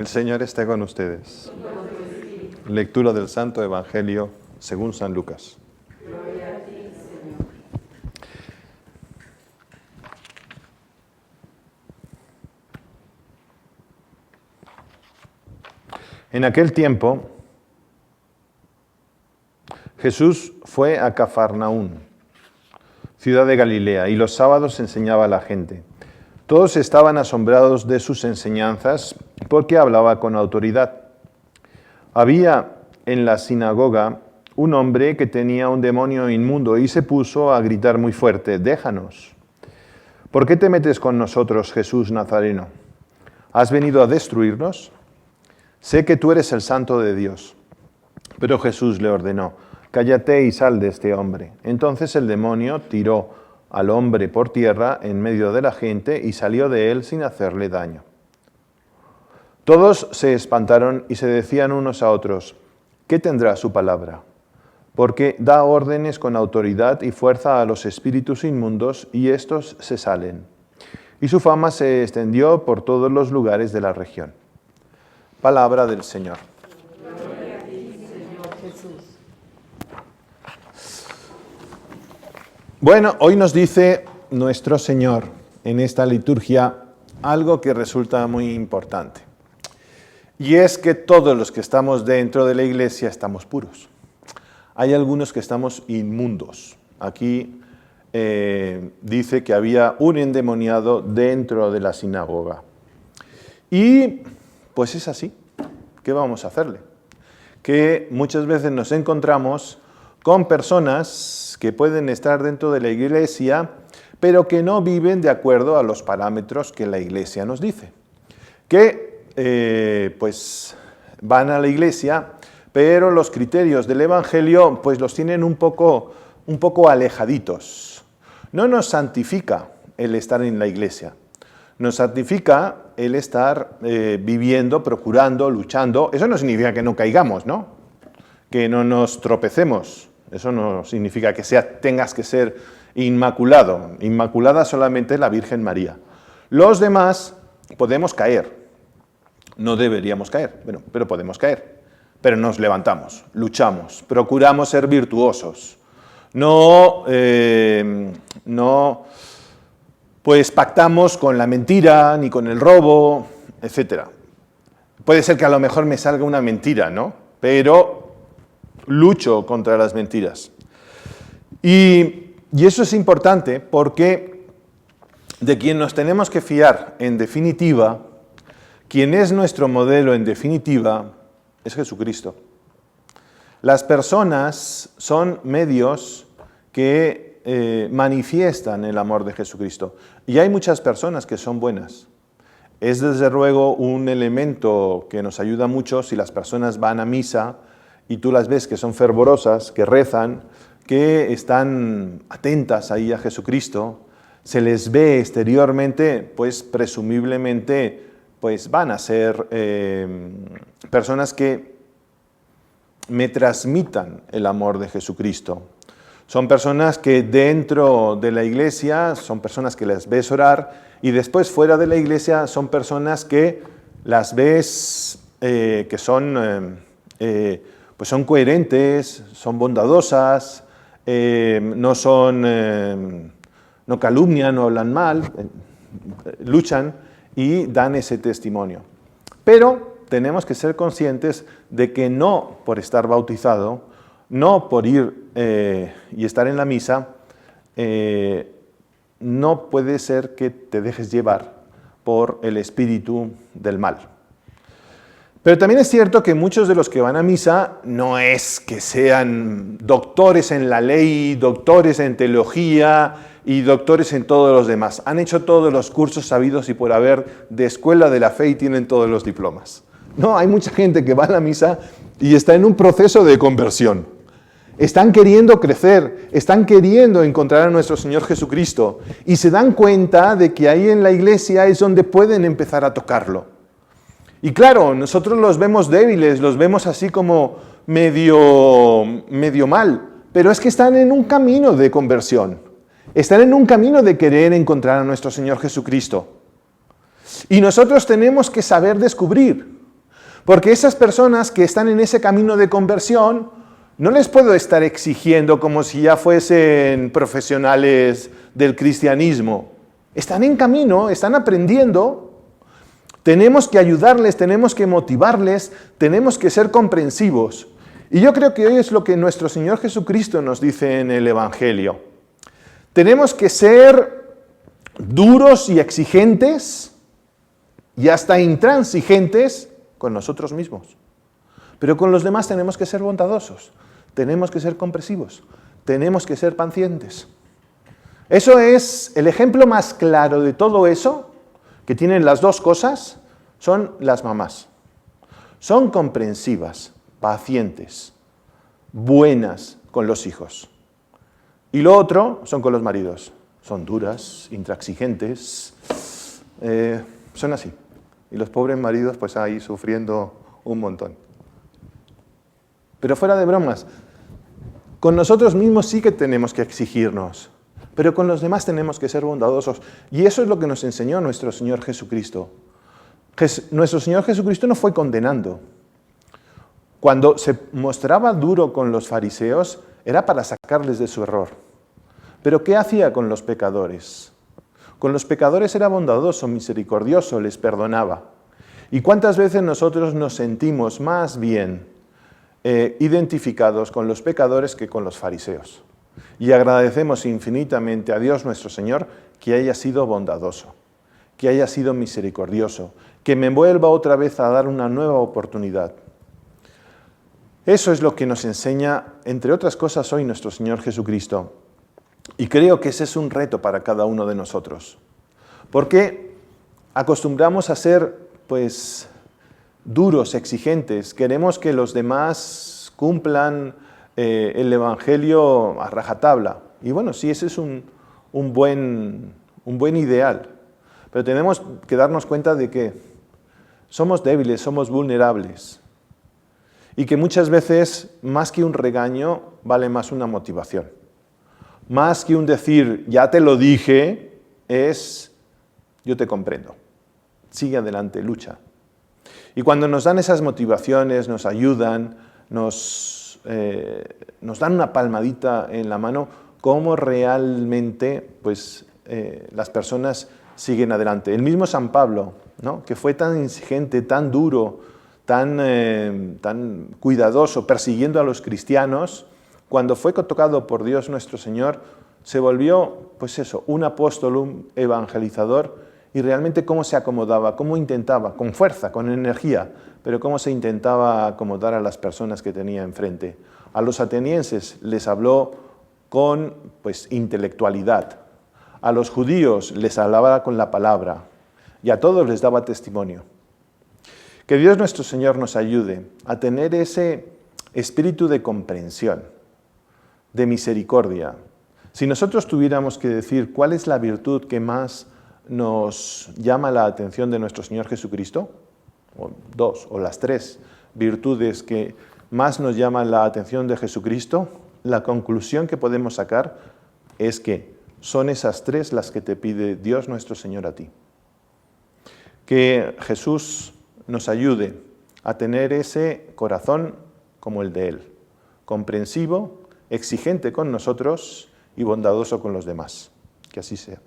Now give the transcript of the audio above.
El Señor esté con ustedes. Lectura del Santo Evangelio según San Lucas. Gloria a ti, Señor. En aquel tiempo, Jesús fue a Cafarnaún, ciudad de Galilea, y los sábados enseñaba a la gente. Todos estaban asombrados de sus enseñanzas porque hablaba con autoridad. Había en la sinagoga un hombre que tenía un demonio inmundo y se puso a gritar muy fuerte: «Déjanos. ¿Por qué te metes con nosotros, Jesús Nazareno? ¿Has venido a destruirnos? Sé que tú eres el Santo de Dios». Pero Jesús le ordenó: «Cállate y sal de este hombre». Entonces el demonio tiró al hombre por tierra en medio de la gente y salió de él sin hacerle daño. Todos se espantaron y se decían unos a otros: «¿Qué tendrá su palabra? Porque da órdenes con autoridad y fuerza a los espíritus inmundos y éstos se salen». Y su fama se extendió por todos los lugares de la región. Palabra del Señor. Gloria a ti, Señor Jesús. Bueno, hoy nos dice nuestro Señor en esta liturgia algo que resulta muy importante. Y es que todos los que estamos dentro de la iglesia estamos puros. Hay algunos que estamos inmundos. Aquí dice que había un endemoniado dentro de la sinagoga. Y pues es así. ¿Qué vamos a hacerle? Que muchas veces nos encontramos con personas que pueden estar dentro de la iglesia, pero que no viven de acuerdo a los parámetros que la iglesia nos dice. Que pues van a la iglesia, pero los criterios del Evangelio pues los tienen un poco alejaditos. No nos santifica el estar en la iglesia. Nos santifica el estar viviendo, procurando, luchando. Eso no significa que no caigamos, ¿no? Que no nos tropecemos. Eso no significa que tengas que ser inmaculado. Inmaculada solamente la Virgen María. Los demás podemos caer. No deberíamos caer, bueno, pero podemos caer. Pero nos levantamos, luchamos, procuramos ser virtuosos. No pues pactamos con la mentira, ni con el robo, etc. Puede ser que a lo mejor me salga una mentira, ¿no? Pero lucho contra las mentiras. Y eso es importante porque de quien nos tenemos que fiar, en definitiva, quien es nuestro modelo en definitiva, es Jesucristo. Las personas son medios que manifiestan el amor de Jesucristo. Y hay muchas personas que son buenas. Es desde luego un elemento que nos ayuda mucho si las personas van a misa y tú las ves que son fervorosas, que rezan, que están atentas ahí a Jesucristo, se les ve exteriormente, pues presumiblemente pues van a ser personas que me transmitan el amor de Jesucristo. Son personas que dentro de la iglesia son personas que las ves orar y después fuera de la iglesia son personas que las ves que son, pues son coherentes, son bondadosas, no calumnian, no hablan mal, luchan y dan ese testimonio. Pero tenemos que ser conscientes de que no por estar bautizado, no por ir y estar en la misa, no puede ser que te dejes llevar por el espíritu del mal. Pero también es cierto que muchos de los que van a misa no es que sean doctores en la ley, doctores en teología y doctores en todos los demás. Han hecho todos los cursos sabidos y por haber de escuela de la fe y tienen todos los diplomas. No, hay mucha gente que va a la misa y está en un proceso de conversión. Están queriendo crecer, están queriendo encontrar a nuestro Señor Jesucristo y se dan cuenta de que ahí en la iglesia es donde pueden empezar a tocarlo. Y claro, nosotros los vemos débiles, los vemos así como medio mal, pero es que están en un camino de conversión. Están en un camino de querer encontrar a nuestro Señor Jesucristo. Y nosotros tenemos que saber descubrir Porque esas personas que están en ese camino de conversión, no les puedo estar exigiendo como si ya fuesen profesionales del cristianismo. Están en camino, están aprendiendo. Tenemos que ayudarles, tenemos que motivarles, tenemos que ser comprensivos. Y yo creo que hoy es lo que nuestro Señor Jesucristo nos dice en el Evangelio. Tenemos que ser duros y exigentes y hasta intransigentes con nosotros mismos. Pero con los demás tenemos que ser bondadosos, tenemos que ser comprensivos, tenemos que ser pacientes. Eso es el ejemplo más claro de todo eso, que tienen las dos cosas, son las mamás. Son comprensivas, pacientes, buenas con los hijos. Y lo otro son con los maridos. Son duras, intransigentes, son así. Y los pobres maridos pues ahí sufriendo un montón. Pero fuera de bromas, con nosotros mismos sí que tenemos que exigirnos, pero con los demás tenemos que ser bondadosos. Y eso es lo que nos enseñó nuestro Señor Jesucristo. Nuestro Señor Jesucristo no fue condenando. Cuando se mostraba duro con los fariseos, era para sacarles de su error. Pero ¿qué hacía con los pecadores? Con los pecadores era bondadoso, misericordioso, les perdonaba. ¿Y cuántas veces nosotros nos sentimos más bien identificados con los pecadores que con los fariseos? Y agradecemos infinitamente a Dios nuestro Señor que haya sido bondadoso, que haya sido misericordioso, que me vuelva otra vez a dar una nueva oportunidad. Eso es lo que nos enseña, entre otras cosas, hoy nuestro Señor Jesucristo. Y creo que ese es un reto para cada uno de nosotros. Porque acostumbramos a ser, pues, duros, exigentes. Queremos que los demás cumplan el Evangelio a rajatabla. Y bueno, sí, ese es un buen ideal. Pero tenemos que darnos cuenta de que somos débiles, somos vulnerables. Y que muchas veces, más que un regaño, vale más una motivación. Más que un decir, ya te lo dije, es, yo te comprendo. Sigue adelante, lucha. Y cuando nos dan esas motivaciones, nos ayudan, nos dan una palmadita en la mano, cómo realmente pues, las personas siguen adelante. El mismo San Pablo, ¿no? Que fue tan exigente, tan duro, tan cuidadoso, persiguiendo a los cristianos, cuando fue tocado por Dios nuestro Señor, se volvió, pues eso, un apóstol, un evangelizador, y realmente cómo se acomodaba, cómo intentaba, con fuerza, con energía, pero cómo se intentaba acomodar a las personas que tenía enfrente. A los atenienses les habló con pues, intelectualidad, a los judíos les hablaba con la palabra, y a todos les daba testimonio. Que Dios nuestro Señor nos ayude a tener ese espíritu de comprensión, de misericordia. Si nosotros tuviéramos que decir cuál es la virtud que más nos llama la atención de nuestro Señor Jesucristo, o dos, o las tres virtudes que más nos llaman la atención de Jesucristo, la conclusión que podemos sacar es que son esas tres las que te pide Dios nuestro Señor a ti. Que Jesús nos ayude a tener ese corazón como el de Él, comprensivo, exigente con nosotros y bondadoso con los demás. Que así sea.